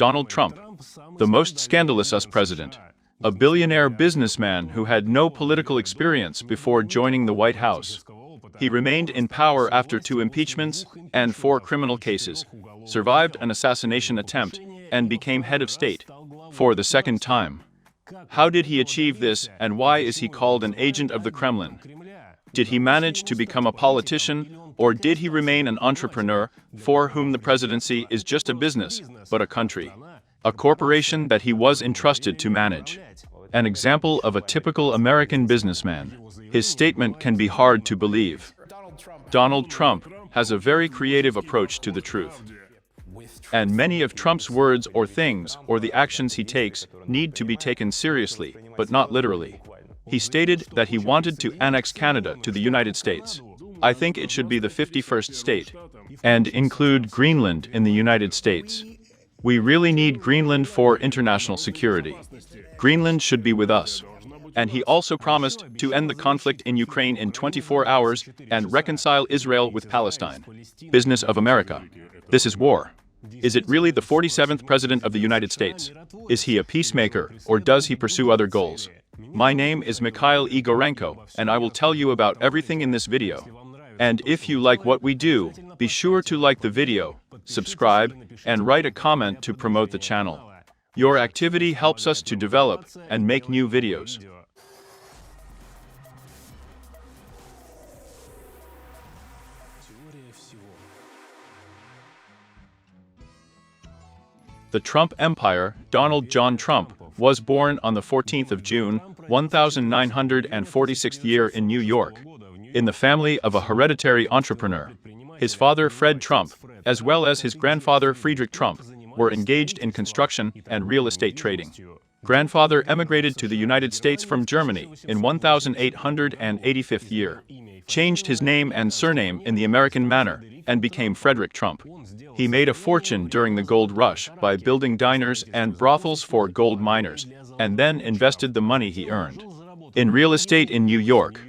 Donald Trump, the most scandalous US president. A billionaire businessman who had no political experience before joining the White House. He remained in power after 2 impeachments and 4 criminal cases, survived an assassination attempt, and became head of state for the 2nd time. How did he achieve this, and why is he called an agent of the Kremlin? Did he manage to become a politician, or did he remain an entrepreneur for whom the presidency is just a business, but a country? A corporation that he was entrusted to manage. An example of a typical American businessman. His statement can be hard to believe. Donald Trump has a very creative approach to the truth. And many of Trump's words or things or the actions he takes need to be taken seriously, but not literally. He stated that he wanted to annex Canada to the United States. I think it should be the 51st state, and include Greenland in the United States. We really need Greenland for international security. Greenland should be with us. And he also promised to end the conflict in Ukraine in 24 hours and reconcile Israel with Palestine. Business of America. This is war. Is it really the 47th President of the United States? Is he a peacemaker, or does he pursue other goals? My name is Mikhail Igorenko, and I will tell you about everything in this video. And if you like what we do, be sure to like the video, subscribe, and write a comment to promote the channel. Your activity helps us to develop and make new videos. The Trump Empire, Donald John Trump, was born on the 14th of June, 1946th year in New York, in the family of a hereditary entrepreneur. His father, Fred Trump, as well as his grandfather, Friedrich Trump, were engaged in construction and real estate trading. Grandfather emigrated to the United States from Germany in 1885th year, changed his name and surname in the American manner, and became Frederick Trump. He made a fortune during the gold rush by building diners and brothels for gold miners, and then invested the money he earned in real estate in New York.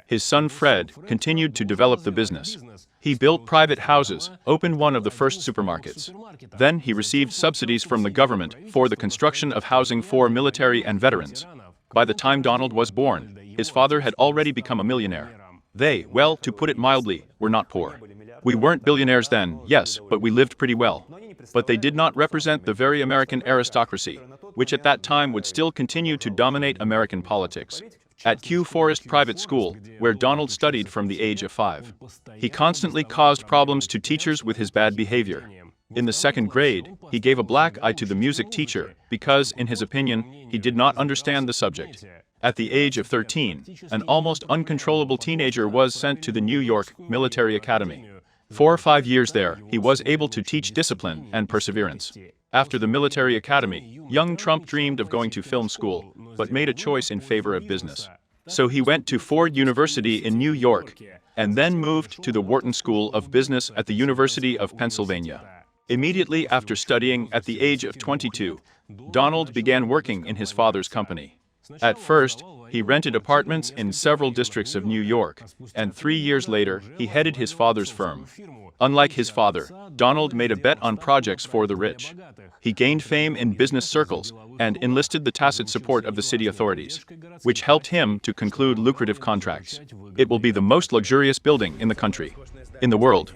His son Fred continued to develop the business. He built private houses, opened one of the first supermarkets. Then he received subsidies from the government for the construction of housing for military and veterans. By the time Donald was born, his father had already become a millionaire. They, well, to put it mildly, were not poor. We weren't billionaires then, yes, but we lived pretty well. But they did not represent the very American aristocracy, which at that time would still continue to dominate American politics. At Kew Forest Private School, where Donald studied from the age of 5, he constantly caused problems to teachers with his bad behavior. In the 2nd grade, he gave a black eye to the music teacher because, in his opinion, he did not understand the subject. At the age of 13, an almost uncontrollable teenager was sent to the New York Military Academy. 4 or 5 years there, he was able to teach discipline and perseverance. After the military academy, young Trump dreamed of going to film school, but made a choice in favor of business. So he went to Ford University in New York, and then moved to the Wharton School of Business at the University of Pennsylvania. Immediately after studying at the age of 22, Donald began working in his father's company. At first, he rented apartments in several districts of New York, and 3 years later, he headed his father's firm. Unlike his father, Donald made a bet on projects for the rich. He gained fame in business circles and enlisted the tacit support of the city authorities, which helped him to conclude lucrative contracts. It will be the most luxurious building in the country. In the world.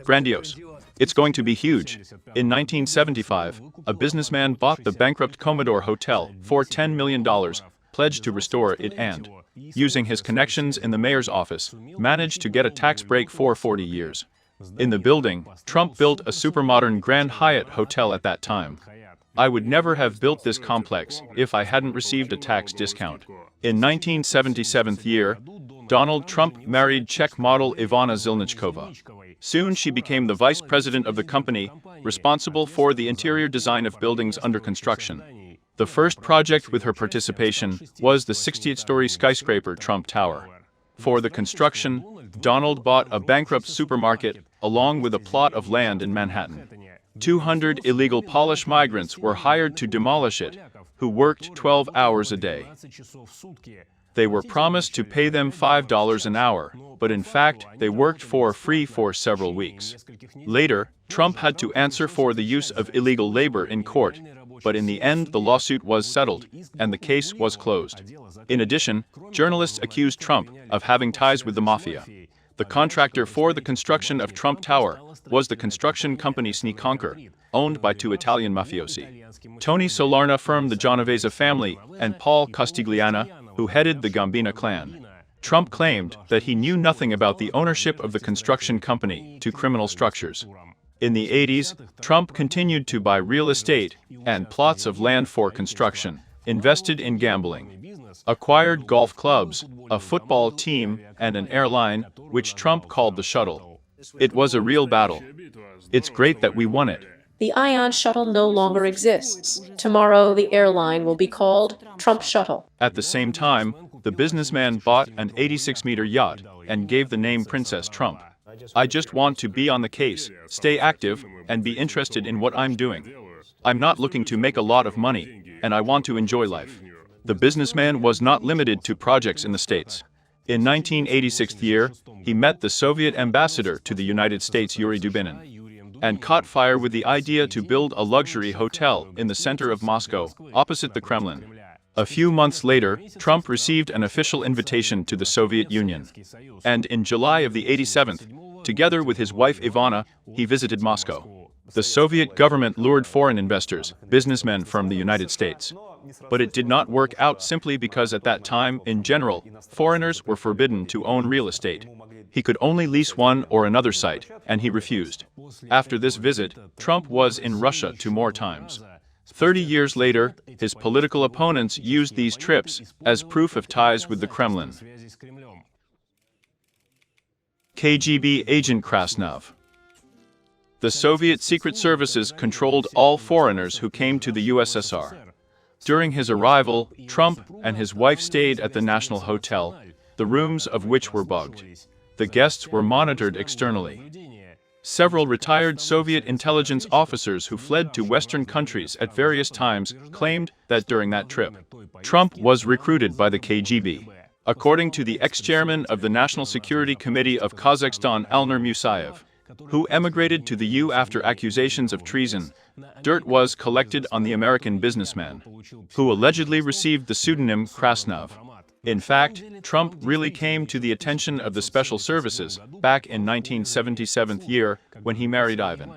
Grandiose. It's going to be huge. In 1975, a businessman bought the bankrupt Commodore Hotel for $10 million, pledged to restore it and, using his connections in the mayor's office, managed to get a tax break for 40 years. In the building, Trump built a supermodern Grand Hyatt hotel at that time. I would never have built this complex if I hadn't received a tax discount. In 1977 year, Donald Trump married Czech model Ivana Zilničková. Soon she became the vice president of the company, responsible for the interior design of buildings under construction. The first project with her participation was the 60th-story skyscraper Trump Tower. For the construction, Donald bought a bankrupt supermarket along with a plot of land in Manhattan. 200 illegal Polish migrants were hired to demolish it, who worked 12 hours a day. They were promised to pay them $5 an hour, but in fact, they worked for free for several weeks. Later, Trump had to answer for the use of illegal labor in court, but in the end the lawsuit was settled, and the case was closed. In addition, journalists accused Trump of having ties with the mafia. The contractor for the construction of Trump Tower was the construction company Sneconquer, owned by two Italian mafiosi, Tony Solarno from the Genovese family and Paul Castigliana, who headed the Gambino clan. Trump claimed that he knew nothing about the ownership of the construction company to criminal structures. In the 80s, Trump continued to buy real estate and plots of land for construction, invested in gambling, acquired golf clubs, a football team, and an airline, which Trump called the Shuttle. It was a real battle. It's great that we won it. The Ion Shuttle no longer exists. Tomorrow, the airline will be called Trump Shuttle. At the same time, the businessman bought an 86-meter yacht and gave the name Princess Trump. I just want to be on the case, stay active, and be interested in what I'm doing. I'm not looking to make a lot of money, and I want to enjoy life. The businessman was not limited to projects in the States. In 1986 year, he met the Soviet ambassador to the United States Yuri Dubinin, and caught fire with the idea to build a luxury hotel in the center of Moscow, opposite the Kremlin. A few months later, Trump received an official invitation to the Soviet Union. And in July of the 87th, together with his wife Ivana, he visited Moscow. The Soviet government lured foreign investors, businessmen from the United States. But it did not work out simply because at that time, in general, foreigners were forbidden to own real estate. He could only lease one or another site, and he refused. After this visit, Trump was in Russia 2 more times. 30 years later, his political opponents used these trips as proof of ties with the Kremlin. KGB agent Krasnov. The Soviet secret services controlled all foreigners who came to the USSR. During his arrival, Trump and his wife stayed at the National Hotel, the rooms of which were bugged. The guests were monitored externally. Several retired Soviet intelligence officers who fled to Western countries at various times claimed that during that trip, Trump was recruited by the KGB. According to the ex-chairman of the National Security Committee of Kazakhstan, Alnur Musayev, who emigrated to the U after accusations of treason, dirt was collected on the American businessman, who allegedly received the pseudonym Krasnov. In fact, Trump really came to the attention of the special services back in 1977 year when he married Ivan.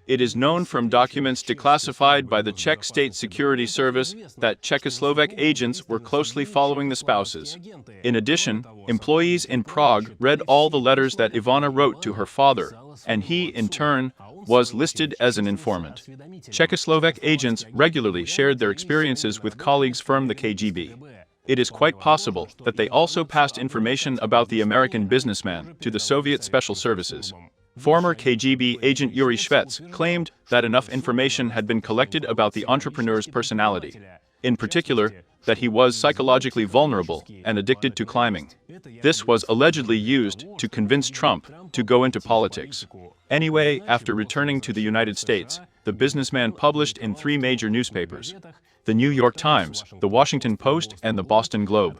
It is known from documents declassified by the Czech State Security Service that Czechoslovak agents were closely following the spouses. In addition, employees in Prague read all the letters that Ivana wrote to her father, and he, in turn, was listed as an informant. Czechoslovak agents regularly shared their experiences with colleagues from the KGB. It is quite possible that they also passed information about the American businessman to the Soviet special services. Former KGB agent Yuri Shvets claimed that enough information had been collected about the entrepreneur's personality. In particular, that he was psychologically vulnerable and addicted to climbing. This was allegedly used to convince Trump to go into politics. Anyway, after returning to the United States, the businessman published in 3 major newspapers: the New York Times, the Washington Post, and the Boston Globe,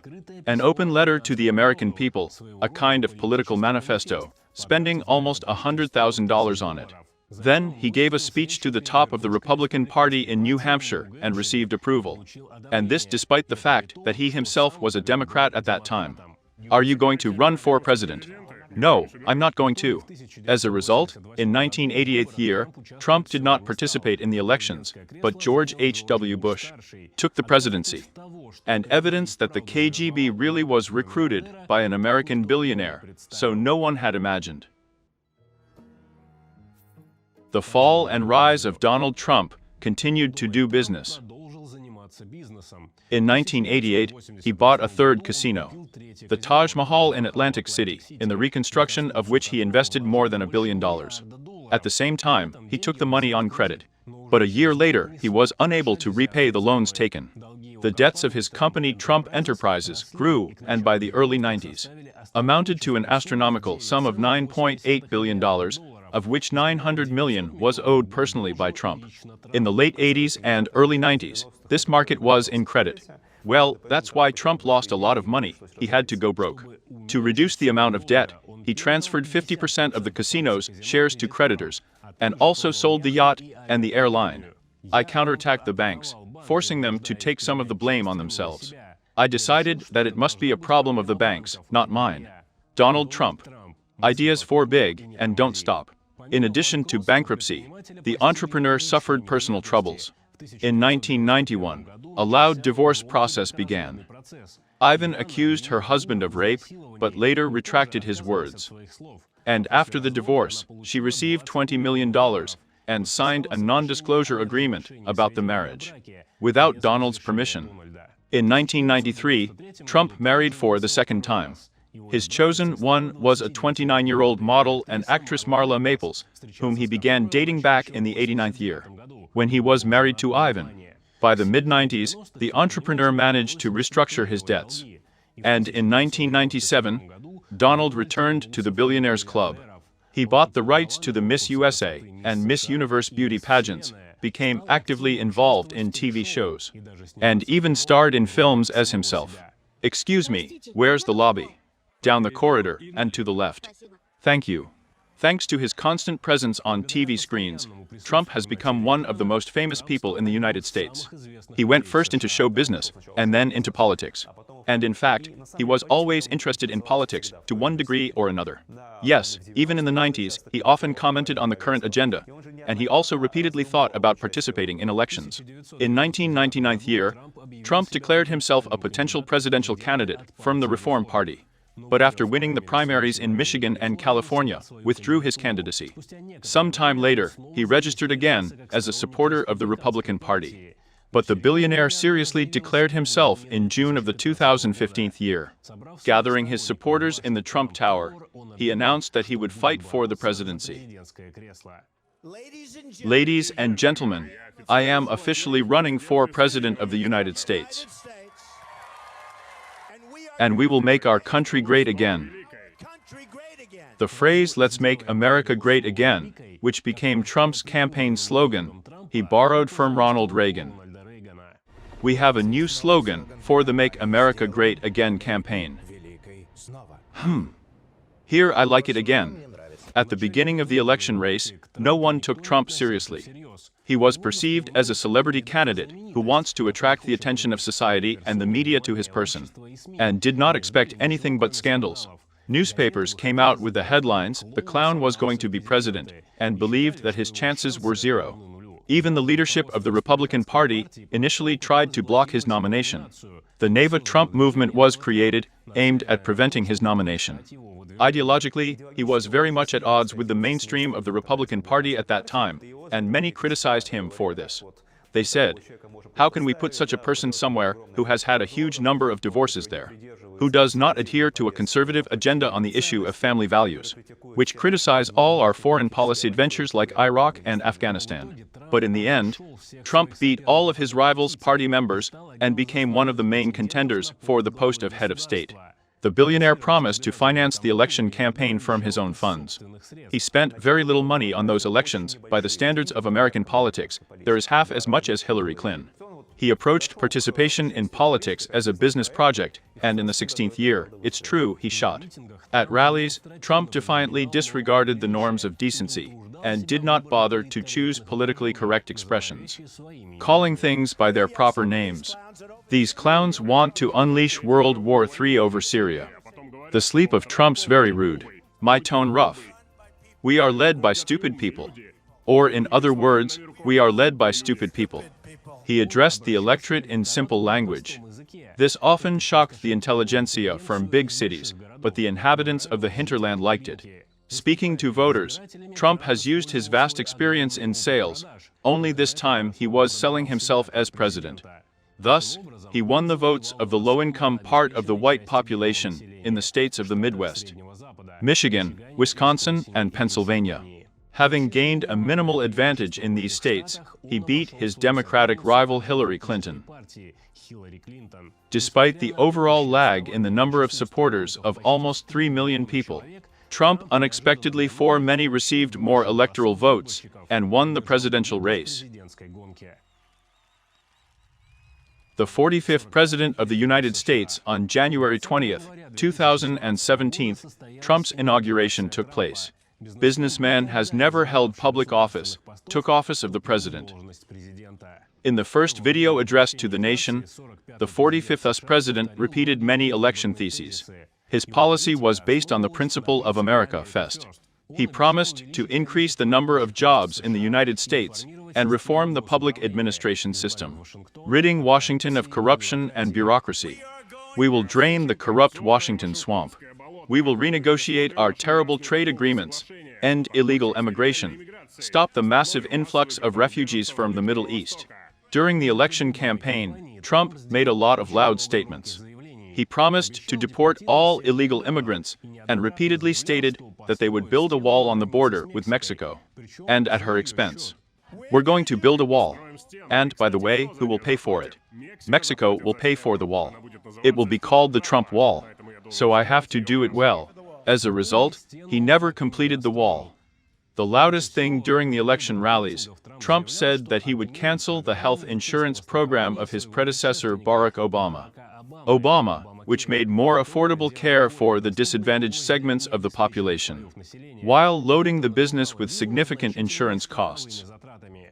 an open letter to the American people, a kind of political manifesto, spending almost $100,000 on it. Then he gave a speech to the top of the Republican Party in New Hampshire and received approval. And this despite the fact that he himself was a Democrat at that time. Are you going to run for president? No, I'm not going to. As a result, in 1988 year, Trump did not participate in the elections, but George H.W. Bush took the presidency. And evidence that the KGB really was recruited by an American billionaire, so no one had imagined. The fall and rise of Donald Trump continued to do business. In 1988, he bought a 3rd casino, the Taj Mahal in Atlantic City, in the reconstruction of which he invested more than $1 billion. At the same time, he took the money on credit. But a year later, he was unable to repay the loans taken. The debts of his company Trump Enterprises grew, and by the early 90s, amounted to an astronomical sum of $9.8 billion, of which $900 million was owed personally by Trump. In the late 80s and early 90s, this market was in credit. Well, that's why Trump lost a lot of money. He had to go broke. To reduce the amount of debt, he transferred 50% of the casino's shares to creditors, and also sold the yacht and the airline. I counterattacked the banks, forcing them to take some of the blame on themselves. I decided that it must be a problem of the banks, not mine. Donald Trump. Ideas for big and don't stop. In addition to bankruptcy, the entrepreneur suffered personal troubles. In 1991, a loud divorce process began. Ivan accused her husband of rape, but later retracted his words. And after the divorce, she received $20 million and signed a non-disclosure agreement about the marriage, without Donald's permission. In 1993, Trump married for the second time. His chosen one was a 29-year-old model and actress Marla Maples, whom he began dating back in the 89th year, when he was married to Ivan. By the mid-90s, the entrepreneur managed to restructure his debts. And in 1997, Donald returned to the Billionaires Club. He bought the rights to the Miss USA and Miss Universe beauty pageants, became actively involved in TV shows, and even starred in films as himself. Excuse me, where's the lobby? Down the corridor and to the left. Thank you. Thanks to his constant presence on TV screens, Trump has become one of the most famous people in the United States. He went first into show business and then into politics. And in fact, he was always interested in politics to one degree or another. Yes, even in the 90s, he often commented on the current agenda, and he also repeatedly thought about participating in elections. In 1999 year, Trump declared himself a potential presidential candidate from the Reform Party. But after winning the primaries in Michigan and California, withdrew his candidacy. Some time later, he registered again as a supporter of the Republican Party. But the billionaire seriously declared himself in June of the 2015 year. Gathering his supporters in the Trump Tower, he announced that he would fight for the presidency. Ladies and gentlemen, I am officially running for President of the United States. And we will make our country great again. The phrase, "Let's make America great again," which became Trump's campaign slogan, he borrowed from Ronald Reagan. We have a new slogan for the Make America Great Again campaign. Here I like it again. At the beginning of the election race, no one took Trump seriously. He was perceived as a celebrity candidate who wants to attract the attention of society and the media to his person, and did not expect anything but scandals. Newspapers came out with the headlines, "The clown was going to be president," and believed that his chances were zero. Even the leadership of the Republican Party initially tried to block his nomination. The Neva Trump movement was created, aimed at preventing his nomination. Ideologically, he was very much at odds with the mainstream of the Republican Party at that time, and many criticized him for this. They said, "How can we put such a person somewhere who has had a huge number of divorces there, who does not adhere to a conservative agenda on the issue of family values, which criticize all our foreign policy adventures like Iraq and Afghanistan?" But in the end, Trump beat all of his rivals' party members and became one of the main contenders for the post of head of state. The billionaire promised to finance the election campaign from his own funds. He spent very little money on those elections. By the standards of American politics, there is half as much as Hillary Clinton. He approached participation in politics as a business project, and in the 16th year, it's true, he shot. At rallies, Trump defiantly disregarded the norms of decency and did not bother to choose politically correct expressions, calling things by their proper names. These clowns want to unleash World War III over Syria. The sleep of Trump's very rude. My tone rough. We are led by stupid people. Or in other words, we are led by stupid people. He addressed the electorate in simple language. This often shocked the intelligentsia from big cities, but the inhabitants of the hinterland liked it. Speaking to voters, Trump has used his vast experience in sales, only this time he was selling himself as president. Thus, he won the votes of the low-income part of the white population in the states of the Midwest, Michigan, Wisconsin, and Pennsylvania. Having gained a minimal advantage in these states, he beat his Democratic rival Hillary Clinton. Despite the overall lag in the number of supporters of almost 3 million people, Trump unexpectedly for many received more electoral votes and won the presidential race. The 45th President of the United States on January 20, 2017, Trump's inauguration took place. Businessman has never held public office, took office of the president. In the first video address to the nation, the 45th US president repeated many election theses. His policy was based on the principle of America First. He promised to increase the number of jobs in the United States and reform the public administration system, ridding Washington of corruption and bureaucracy. We will drain the corrupt Washington swamp. We will renegotiate our terrible trade agreements, end illegal immigration, stop the massive influx of refugees from the Middle East. During the election campaign, Trump made a lot of loud statements. He promised to deport all illegal immigrants and repeatedly stated that they would build a wall on the border with Mexico, and at her expense. We're going to build a wall. And, by the way, who will pay for it? Mexico will pay for the wall. It will be called the Trump Wall. So I have to do it well. As a result, he never completed the wall. The loudest thing during the election rallies, Trump said that he would cancel the health insurance program of his predecessor Barack Obama. Obama, which made more affordable care for the disadvantaged segments of the population, while loading the business with significant insurance costs.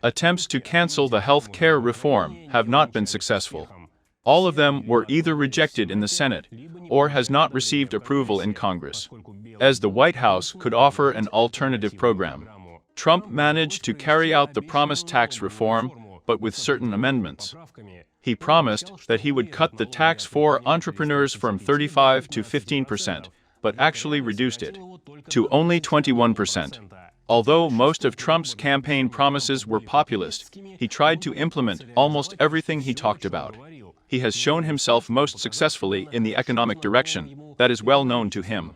Attempts to cancel the health care reform have not been successful. All of them were either rejected in the Senate or has not received approval in Congress. As the White House could offer an alternative program, Trump managed to carry out the promised tax reform, but with certain amendments. He promised that he would cut the tax for entrepreneurs from 35% to 15%, but actually reduced it to only 21%. Although most of Trump's campaign promises were populist, he tried to implement almost everything he talked about. He has shown himself most successfully in the economic direction that is well known to him.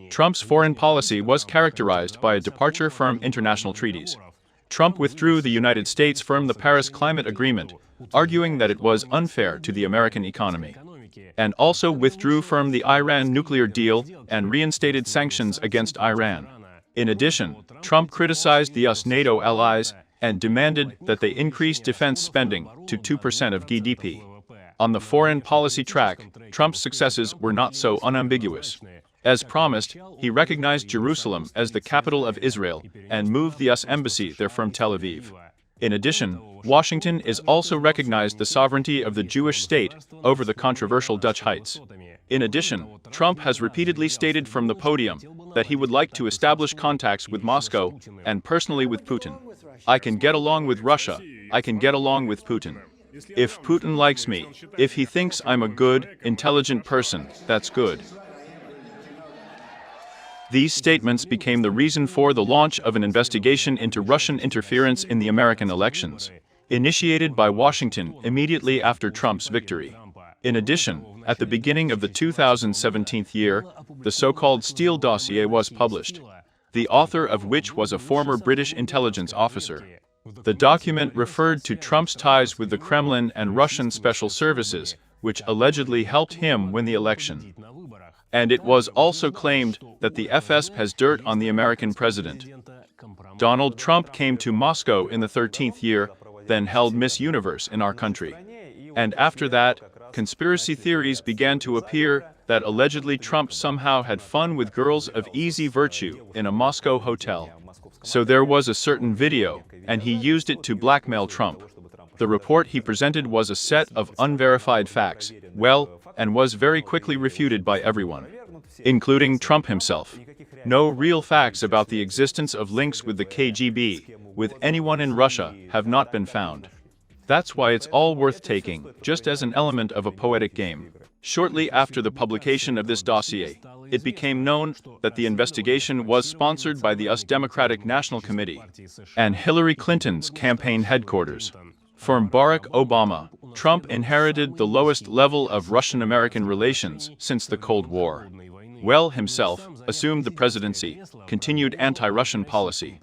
Trump's foreign policy was characterized by a departure from international treaties. Trump withdrew the United States from the Paris Climate Agreement, arguing that it was unfair to the American economy, and also withdrew from the Iran nuclear deal and reinstated sanctions against Iran. In addition, Trump criticized the US NATO allies and demanded that they increase defense spending to 2% of GDP. On the foreign policy track, Trump's successes were not so unambiguous. As promised, he recognized Jerusalem as the capital of Israel and moved the US embassy there from Tel Aviv. In addition, Washington is also recognized the sovereignty of the Jewish state over the controversial Dutch Heights. In addition, Trump has repeatedly stated from the podium that he would like to establish contacts with Moscow and personally with Putin. I can get along with Russia, I can get along with Putin. If Putin likes me, if he thinks I'm a good, intelligent person, that's good. These statements became the reason for the launch of an investigation into Russian interference in the American elections, initiated by Washington immediately after Trump's victory. In addition, at the beginning of the 2017 year, the so-called Steele dossier was published, the author of which was a former British intelligence officer. The document referred to Trump's ties with the Kremlin and Russian special services, which allegedly helped him win the election. And it was also claimed that the FSB has dirt on the American president. Donald Trump came to Moscow in the 13th year, then held Miss Universe in our country. And after that, conspiracy theories began to appear that allegedly Trump somehow had fun with girls of easy virtue in a Moscow hotel. So there was a certain video, and he used it to blackmail Trump. The report he presented was a set of unverified facts, and was very quickly refuted by everyone, including Trump himself. No real facts about the existence of links with the KGB, with anyone in Russia, have not been found. That's why it's all worth taking, just as an element of a poetic game. Shortly after the publication of this dossier, it became known that the investigation was sponsored by the US Democratic National Committee and Hillary Clinton's campaign headquarters. From Barack Obama, Trump inherited the lowest level of Russian-American relations since the Cold War. Himself assumed the presidency, continued anti-Russian policy.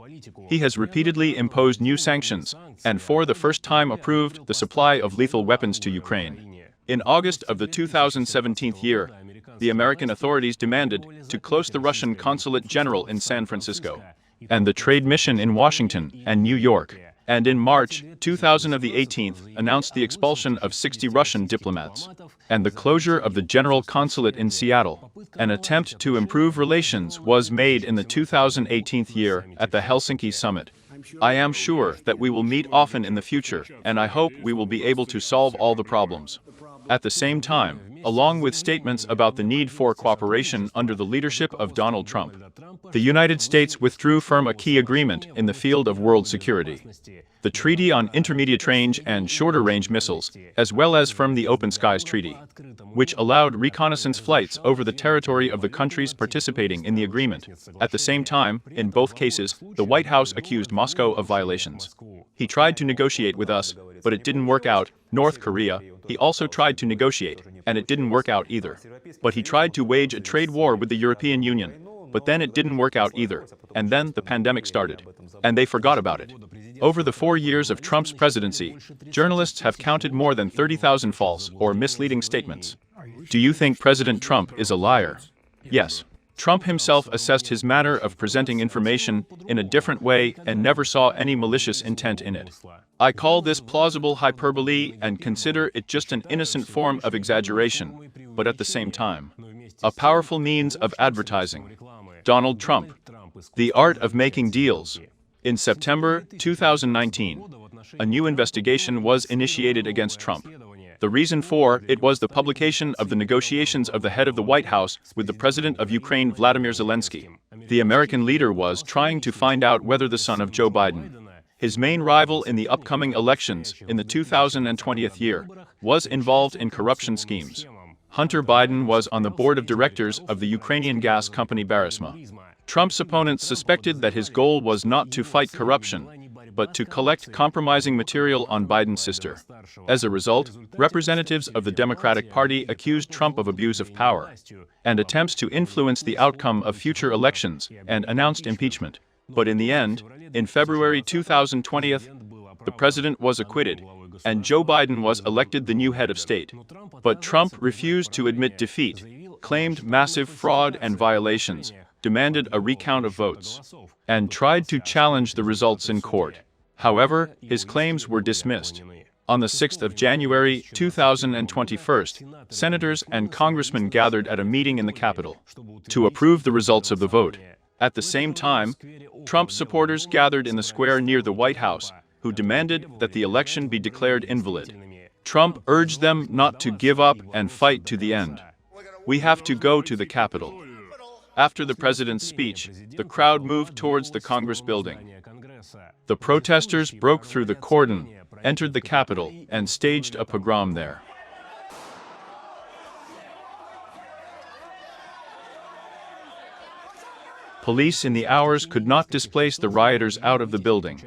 He has repeatedly imposed new sanctions and for the first time approved the supply of lethal weapons to Ukraine. In August of the 2017 year, the American authorities demanded to close the Russian consulate general in San Francisco and the trade mission in Washington and New York. and in March 2018 announced the expulsion of 60 Russian diplomats and the closure of the general consulate in Seattle. An attempt to improve relations was made in the 2018 year at the Helsinki summit. I am sure that we will meet often in the future, and I hope we will be able to solve all the problems. At the same time, along with statements about the need for cooperation under the leadership of Donald Trump, the United States withdrew from a key agreement in the field of world security, the Treaty on Intermediate Range and Shorter Range Missiles, as well as from the Open Skies Treaty, which allowed reconnaissance flights over the territory of the countries participating in the agreement. At the same time, in both cases, the White House accused Moscow of violations. He tried to negotiate with us, but it didn't work out. North Korea, he also tried to negotiate, and it didn't work out either. But he tried to wage a trade war with the European Union, but then it didn't work out either. And then the pandemic started, and they forgot about it. Over the 4 years of Trump's presidency, journalists have counted more than 30,000 false or misleading statements. Do you think President Trump is a liar? Yes. Trump himself assessed his manner of presenting information in a different way and never saw any malicious intent in it. I call this plausible hyperbole and consider it just an innocent form of exaggeration, but at the same time, a powerful means of advertising. Donald Trump, the art of making deals. In September 2019, a new investigation was initiated against Trump. The reason for it was the publication of the negotiations of the head of the White House with the president of Ukraine, Vladimir Zelensky. The American leader was trying to find out whether the son of Joe Biden, his main rival in the upcoming elections in the 2020 year, was involved in corruption schemes. Hunter Biden was on the board of directors of the Ukrainian gas company Burisma. Trump's opponents suspected that his goal was not to fight corruption, but to collect compromising material on Biden's sister. As a result, representatives of the Democratic Party accused Trump of abuse of power and attempts to influence the outcome of future elections and announced impeachment. But in the end, in February 2020, the president was acquitted, and Joe Biden was elected the new head of state. But Trump refused to admit defeat, claimed massive fraud and violations, demanded a recount of votes, and tried to challenge the results in court. However, his claims were dismissed. On the 6th of January 2021, senators and congressmen gathered at a meeting in the Capitol to approve the results of the vote. At the same time, Trump supporters gathered in the square near the White House, who demanded that the election be declared invalid. Trump urged them not to give up and fight to the end. We have to go to the Capitol. After the president's speech, the crowd moved towards the Congress building. The protesters broke through the cordon, entered the Capitol, and staged a pogrom there. Police in the hours could not displace the rioters out of the building.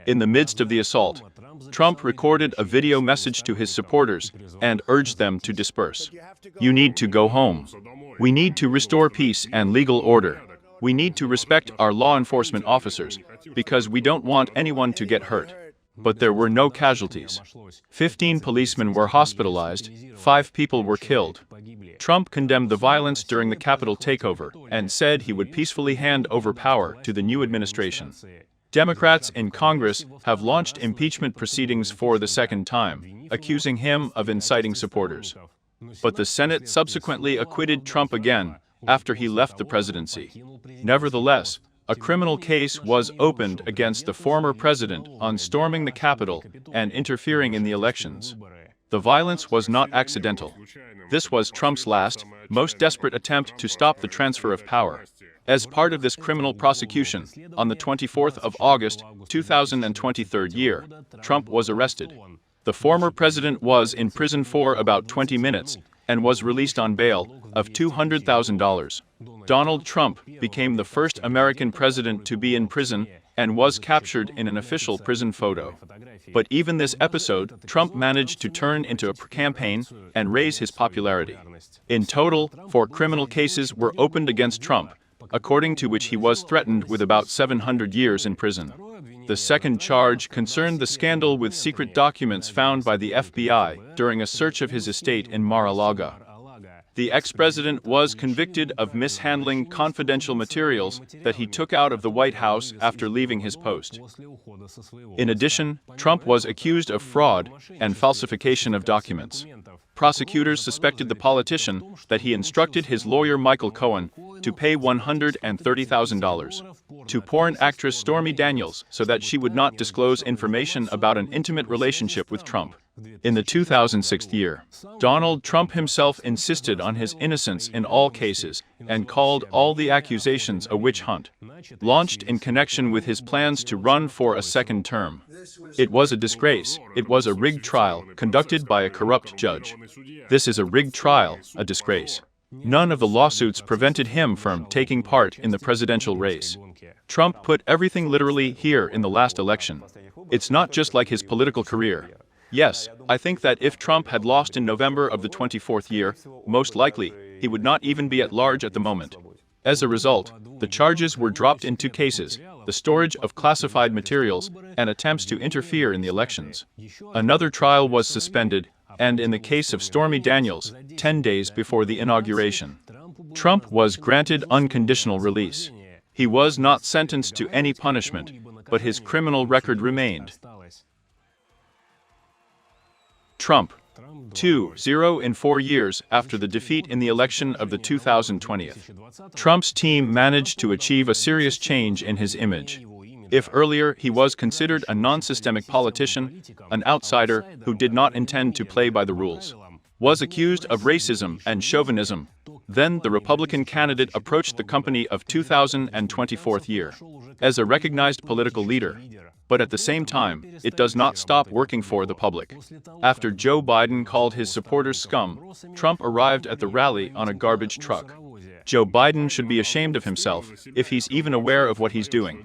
In the midst of the assault, Trump recorded a video message to his supporters and urged them to disperse. You need to go home. We need to restore peace and legal order. We need to respect our law enforcement officers because we don't want anyone to get hurt. But there were no casualties. 15 policemen were hospitalized, 5 people were killed. Trump condemned the violence during the Capitol takeover and said he would peacefully hand over power to the new administration. Democrats in Congress have launched impeachment proceedings for the second time, accusing him of inciting supporters. But the Senate subsequently acquitted Trump again after he left the presidency. Nevertheless, a criminal case was opened against the former president on storming the Capitol and interfering in the elections. The violence was not accidental. This was Trump's last, most desperate attempt to stop the transfer of power. As part of this criminal prosecution, on the 24th of August, 2023 year, Trump was arrested. The former president was in prison for about 20 minutes and was released on bail of $200,000. Donald Trump became the first American president to be in prison and was captured in an official prison photo. But even this episode, Trump managed to turn into a campaign and raise his popularity. In total, 4 criminal cases were opened against Trump, according to which he was threatened with about 700 years in prison. The second charge concerned the scandal with secret documents found by the FBI during a search of his estate in Mar-a-Lago. The ex-president was convicted of mishandling confidential materials that he took out of the White House after leaving his post. In addition, Trump was accused of fraud and falsification of documents. Prosecutors suspected the politician that he instructed his lawyer Michael Cohen to pay $130,000 to porn actress Stormy Daniels so that she would not disclose information about an intimate relationship with Trump. In the 2006 year, Donald Trump himself insisted on his innocence in all cases and called all the accusations a witch hunt, launched in connection with his plans to run for a second term. It was a disgrace. It was a rigged trial conducted by a corrupt judge. This is a rigged trial, a disgrace. None of the lawsuits prevented him from taking part in the presidential race. Trump put everything literally here in the last election. It's not just like his political career. Yes, I think that if Trump had lost in November of the 24th year, most likely, he would not even be at large at the moment. As a result, the charges were dropped in two cases: the storage of classified materials and attempts to interfere in the elections. Another trial was suspended, and in the case of Stormy Daniels, 10 days before the inauguration, Trump was granted unconditional release. He was not sentenced to any punishment, but his criminal record remained. Trump, 2-0 in 4 years after the defeat in the election of the 2020. Trump's team managed to achieve a serious change in his image. If earlier he was considered a non-systemic politician, an outsider who did not intend to play by the rules, was accused of racism and chauvinism, then the Republican candidate approached the company of 2024 year as a recognized political leader. But at the same time, it does not stop working for the public. After Joe Biden called his supporters scum, Trump arrived at the rally on a garbage truck. Joe Biden should be ashamed of himself if he's even aware of what he's doing.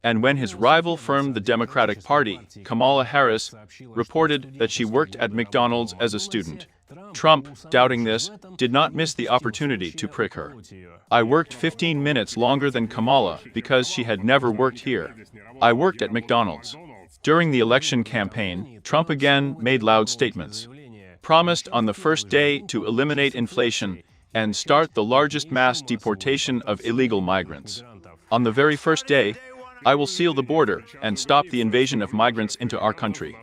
And when his rival firm, the Democratic Party, Kamala Harris, reported that she worked at McDonald's as a student, Trump, doubting this, did not miss the opportunity to prick her. I worked 15 minutes longer than Kamala because she had never worked here. I worked at McDonald's. During the election campaign, Trump again made loud statements. Promised on the first day to eliminate inflation and start the largest mass deportation of illegal migrants. On the very first day, I will seal the border and stop the invasion of migrants into our country.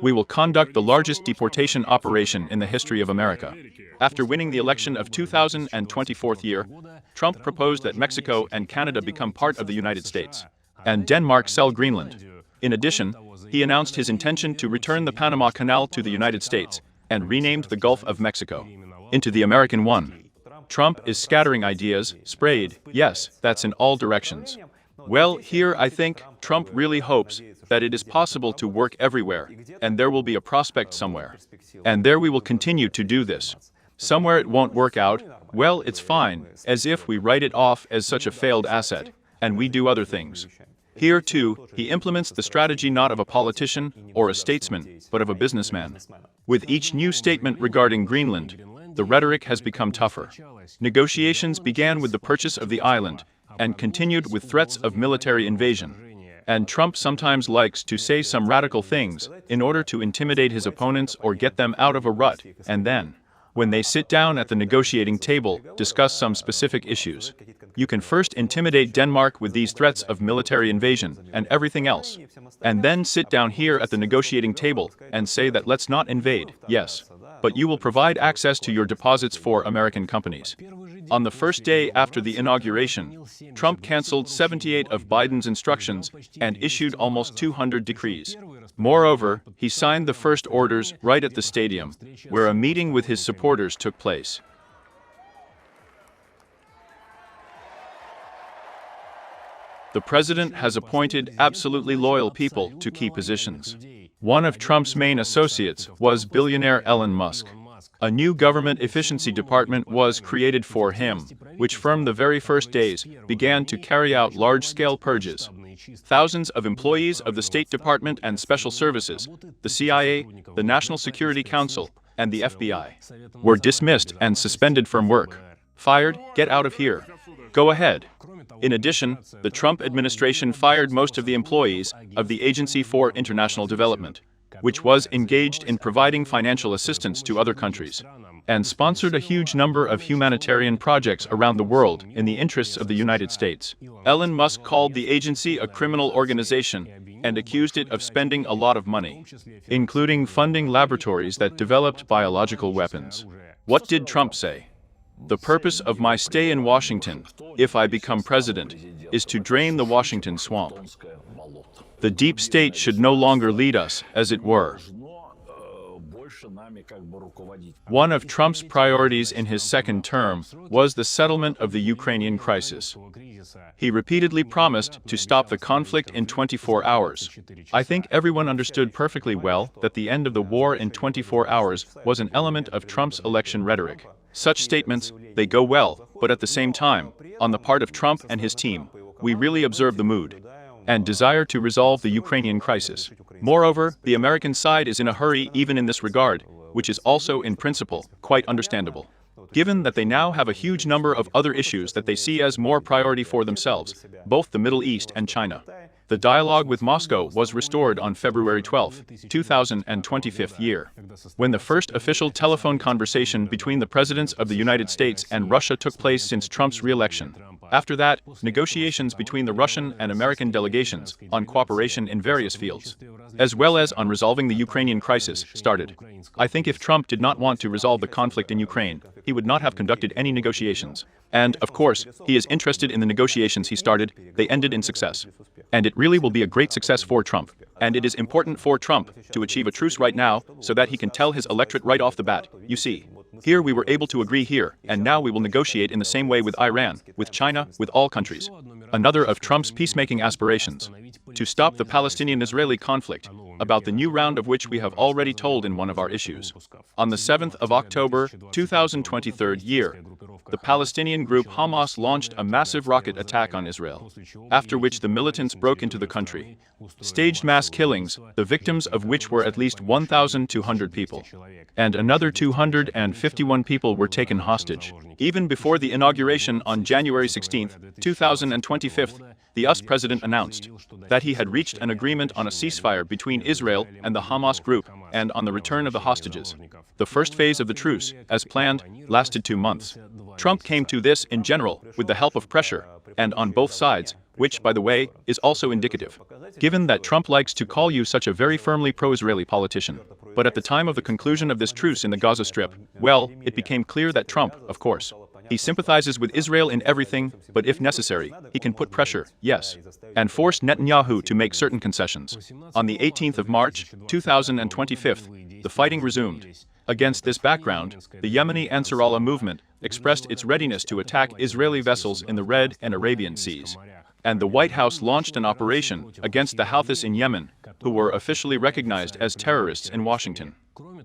We will conduct the largest deportation operation in the history of America. After winning the election of 2024 year, Trump proposed that Mexico and Canada become part of the United States, and Denmark sell Greenland. In addition, he announced his intention to return the Panama Canal to the United States and renamed the Gulf of Mexico into the American one. Trump is scattering ideas, sprayed, yes, that's in all directions. Well, here I think Trump really hopes that it is possible to work everywhere, and there will be a prospect somewhere. And there we will continue to do this. Somewhere it won't work out, well, it's fine, as if we write it off as such a failed asset, and we do other things. Here, too, he implements the strategy not of a politician or a statesman, but of a businessman. With each new statement regarding Greenland, the rhetoric has become tougher. Negotiations began with the purchase of the island, and continued with threats of military invasion. And Trump sometimes likes to say some radical things in order to intimidate his opponents or get them out of a rut, and then, when they sit down at the negotiating table, discuss some specific issues. You can first intimidate Denmark with these threats of military invasion and everything else, and then sit down here at the negotiating table and say that let's not invade, yes, but you will provide access to your deposits for American companies. On the first day after the inauguration, Trump canceled 78 of Biden's instructions and issued almost 200 decrees. Moreover, he signed the first orders right at the stadium, where a meeting with his supporters took place. The president has appointed absolutely loyal people to key positions. One of Trump's main associates was billionaire Elon Musk. A new government efficiency department was created for him, which from the very first days began to carry out large-scale purges. Thousands of employees of the State Department and Special Services, the CIA, the National Security Council, and the FBI were dismissed and suspended from work. Fired, get out of here. Go ahead. In addition, the Trump administration fired most of the employees of the Agency for International Development, which was engaged in providing financial assistance to other countries. and sponsored a huge number of humanitarian projects around the world in the interests of the United States. Elon Musk called the agency a criminal organization and accused it of spending a lot of money, including funding laboratories that developed biological weapons. What did Trump say? The purpose of my stay in Washington, if I become president, is to drain the Washington swamp. The deep state should no longer lead us, as it were. One of Trump's priorities in his second term was the settlement of the Ukrainian crisis. He repeatedly promised to stop the conflict in 24 hours. I think everyone understood perfectly well that the end of the war in 24 hours was an element of Trump's election rhetoric. Such statements, they go well, but at the same time, on the part of Trump and his team, we really observe the mood and desire to resolve the Ukrainian crisis. Moreover, the American side is in a hurry even in this regard, which is also, in principle, quite understandable, given that they now have a huge number of other issues that they see as more priority for themselves, both the Middle East and China. The dialogue with Moscow was restored on February 12, 2025 year, when the first official telephone conversation between the presidents of the United States and Russia took place since Trump's re-election. After that, negotiations between the Russian and American delegations on cooperation in various fields, as well as on resolving the Ukrainian crisis, started. I think if Trump did not want to resolve the conflict in Ukraine, he would not have conducted any negotiations. And, of course, he is interested in the negotiations he started. They ended in success. And it really will be a great success for Trump. And it is important for Trump to achieve a truce right now so that he can tell his electorate right off the bat, you see, here we were able to agree here, and now we will negotiate in the same way with Iran, with China, with all countries. Another of Trump's peacemaking aspirations, to stop the Palestinian-Israeli conflict, about the new round of which we have already told in one of our issues. On the 7th of October, 2023 year, the Palestinian group Hamas launched a massive rocket attack on Israel, after which the militants broke into the country, staged mass killings, the victims of which were at least 1,200 people, and another 251 people were taken hostage. Even before the inauguration on January 16, 2025, the US president announced that he had reached an agreement on a ceasefire between Israel and the Hamas group and on the return of the hostages. The first phase of the truce, as planned, lasted 2 months. Trump came to this in general with the help of pressure, and on both sides, which, by the way, is also indicative, given that Trump likes to call you such a very firmly pro-Israeli politician. But at the time of the conclusion of this truce in the Gaza Strip, well, it became clear that Trump, of course, he sympathizes with Israel in everything, but if necessary, he can put pressure, yes, and force Netanyahu to make certain concessions. On the 18th of March, 2025, the fighting resumed. Against this background, the Yemeni Ansarallah movement expressed its readiness to attack Israeli vessels in the Red and Arabian Seas. And the White House launched an operation against the Houthis in Yemen, who were officially recognized as terrorists in Washington.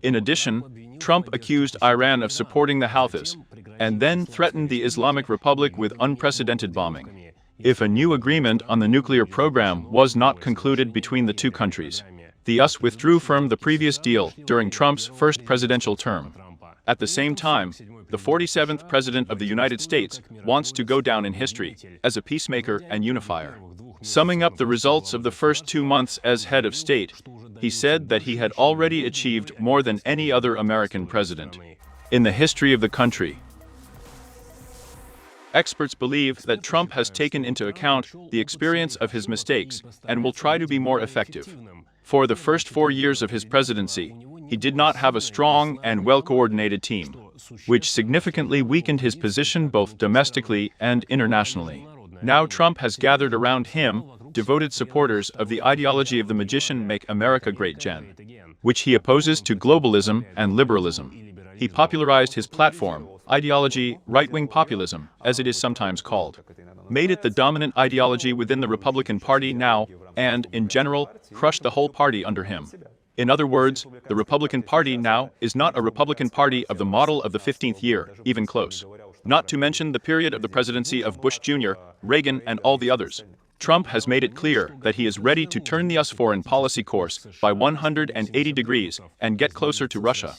In addition, Trump accused Iran of supporting the Houthis, and then threatened the Islamic Republic with unprecedented bombing, if a new agreement on the nuclear program was not concluded between the two countries. The US withdrew from the previous deal during Trump's first presidential term. At the same time, the 47th President of the United States wants to go down in history as a peacemaker and unifier. Summing up the results of the first 2 months as head of state, he said that he had already achieved more than any other American president in the history of the country. Experts believe that Trump has taken into account the experience of his mistakes and will try to be more effective. For the first 4 years of his presidency, he did not have a strong and well-coordinated team, which significantly weakened his position both domestically and internationally. Now Trump has gathered around him devoted supporters of the ideology of the magician Make America Great Again, which he opposes to globalism and liberalism. He popularized his platform, ideology, right-wing populism, as it is sometimes called, made it the dominant ideology within the Republican Party now, and, in general, crushed the whole party under him. In other words, the Republican Party now is not a Republican Party of the model of the 15th year, even close. Not to mention the period of the presidency of Bush Jr., Reagan, and all the others. Trump has made it clear that he is ready to turn the US foreign policy course by 180 degrees and get closer to Russia.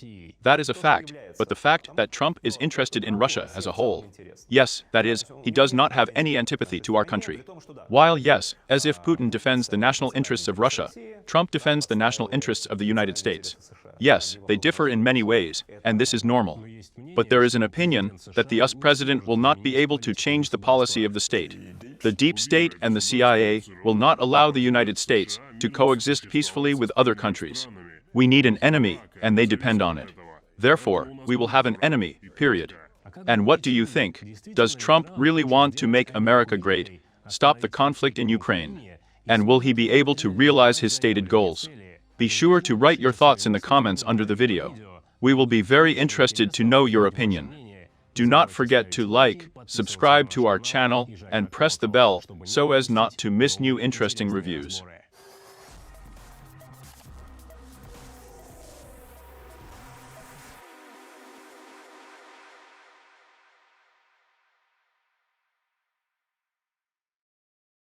That is a fact, but the fact that Trump is interested in Russia as a whole. Yes, that is, he does not have any antipathy to our country. While yes, as if Putin defends the national interests of Russia, Trump defends the national interests of the United States. Yes, they differ in many ways, and this is normal. But there is an opinion that the US president will not be able to change the policy of the state. The deep state and the CIA will not allow the United States to coexist peacefully with other countries. We need an enemy, and they depend on it. Therefore, we will have an enemy, period. And what do you think? Does Trump really want to make America great, stop the conflict in Ukraine? And will he be able to realize his stated goals? Be sure to write your thoughts in the comments under the video. We will be very interested to know your opinion. Do not forget to like, subscribe to our channel, and press the bell so as not to miss new interesting reviews.